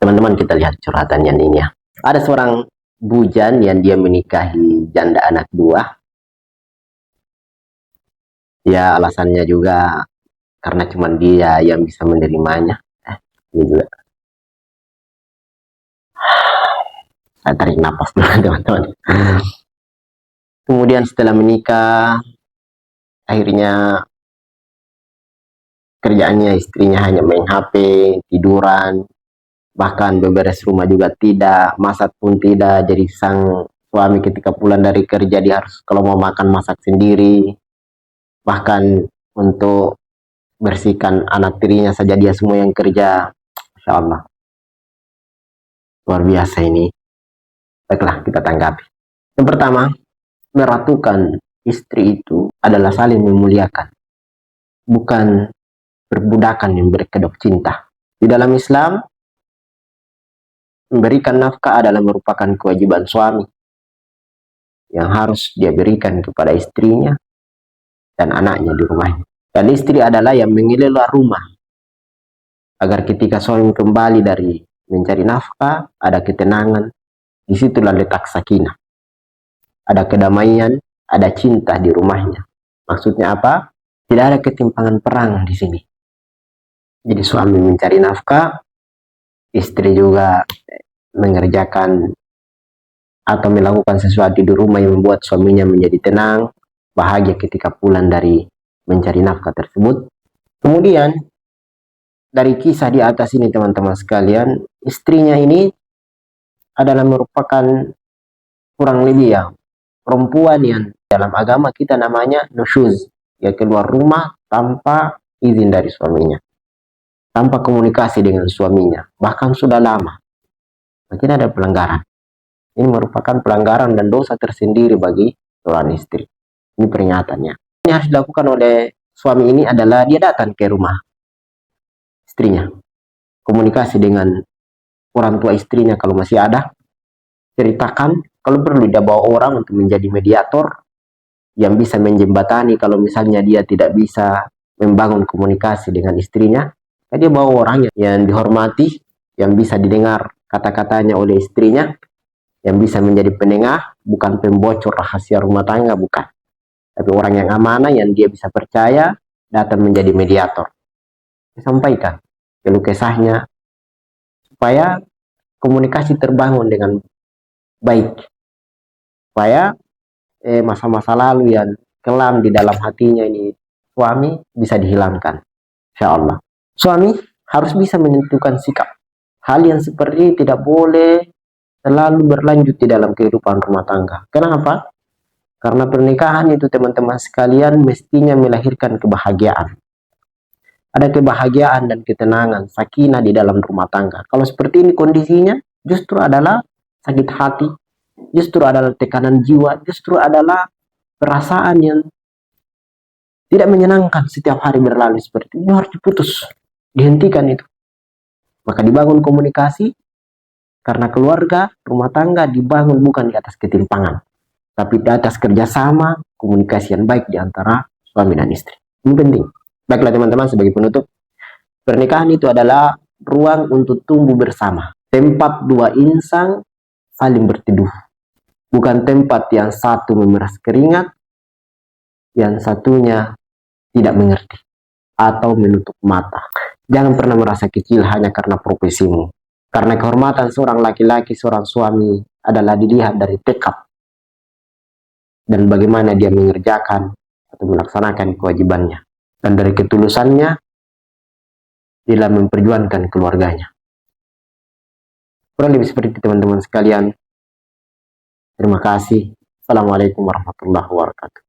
Teman-teman, kita lihat curhatannya ini ya. Ada seorang bujan yang dia menikahi janda anak dua. Ya, alasannya juga karena cuma dia yang bisa menerimanya. Ini juga. Saya tarik napas dulu, teman-teman. Kemudian setelah menikah, akhirnya kerjaannya istrinya hanya main HP, tiduran, bahkan beberes rumah juga tidak, masak pun tidak. Jadi sang suami ketika pulang dari kerja dia harus kalau mau makan masak sendiri, bahkan untuk bersihkan anak tirinya saja dia semua yang kerja. Masya Allah, luar biasa ini. Baiklah, kita tanggapi. Yang pertama, meratukan istri itu adalah saling memuliakan, bukan perbudakan yang berkedok cinta. Di dalam Islam, memberikan nafkah adalah merupakan kewajiban suami yang harus dia berikan kepada istrinya dan anaknya di rumahnya. Dan istri adalah yang mengelola rumah, agar ketika suami kembali dari mencari nafkah, ada ketenangan. Disitulah letak sakinah. Ada kedamaian, ada cinta di rumahnya. Maksudnya apa? Tidak ada ketimpangan perang di sini. Jadi suami mencari nafkah, istri juga mengerjakan atau melakukan sesuatu di rumah yang membuat suaminya menjadi tenang, bahagia ketika pulang dari mencari nafkah tersebut. Kemudian dari kisah di atas ini teman-teman sekalian, istrinya ini adalah merupakan kurang lebih ya perempuan yang dalam agama kita namanya nusyuz, ya keluar rumah tanpa izin dari suaminya, tanpa komunikasi dengan suaminya, bahkan sudah lama. Mungkin ada pelanggaran. Ini merupakan pelanggaran dan dosa tersendiri bagi seorang istri. Ini peringatannya. Yang harus dilakukan oleh suami ini adalah dia datang ke rumah istrinya, komunikasi dengan orang tua istrinya kalau masih ada, ceritakan, kalau perlu dia bawa orang untuk menjadi mediator yang bisa menjembatani kalau misalnya dia tidak bisa membangun komunikasi dengan istrinya. Dia bawa orang yang dihormati, yang bisa didengar kata-katanya oleh istrinya, yang bisa menjadi penengah, bukan pembocor rahasia rumah tangga, bukan. Tapi orang yang amanah, yang dia bisa percaya, datang menjadi mediator. Disampaikan keluh kesahnya, supaya komunikasi terbangun dengan baik. Supaya masa-masa lalu yang kelam di dalam hatinya ini suami bisa dihilangkan. Insya Allah. Suami harus bisa menentukan sikap. Hal yang seperti ini tidak boleh selalu berlanjut di dalam kehidupan rumah tangga. Kenapa? Karena pernikahan itu teman-teman sekalian mestinya melahirkan kebahagiaan. Ada kebahagiaan dan ketenangan, sakinah di dalam rumah tangga. Kalau seperti ini kondisinya, justru adalah sakit hati, justru adalah tekanan jiwa, justru adalah perasaan yang tidak menyenangkan setiap hari berlalu seperti ini. Harus diputus, dihentikan itu. Maka dibangun komunikasi, karena keluarga, rumah tangga dibangun bukan di atas ketimpangan, tapi di atas kerjasama, komunikasi yang baik di antara suami dan istri. Ini penting. Baiklah teman-teman, sebagai penutup, pernikahan itu adalah ruang untuk tumbuh bersama. Tempat dua insan saling berteduh. Bukan tempat yang satu memeras keringat, yang satunya tidak mengerti atau menutup mata. Jangan pernah merasa kecil hanya karena profesimu. Karena kehormatan seorang laki-laki, seorang suami adalah dilihat dari tekad dan bagaimana dia mengerjakan atau melaksanakan kewajibannya, dan dari ketulusannya dalam memperjuangkan keluarganya. Kurang lebih seperti itu teman-teman sekalian. Terima kasih. Assalamualaikum warahmatullahi wabarakatuh.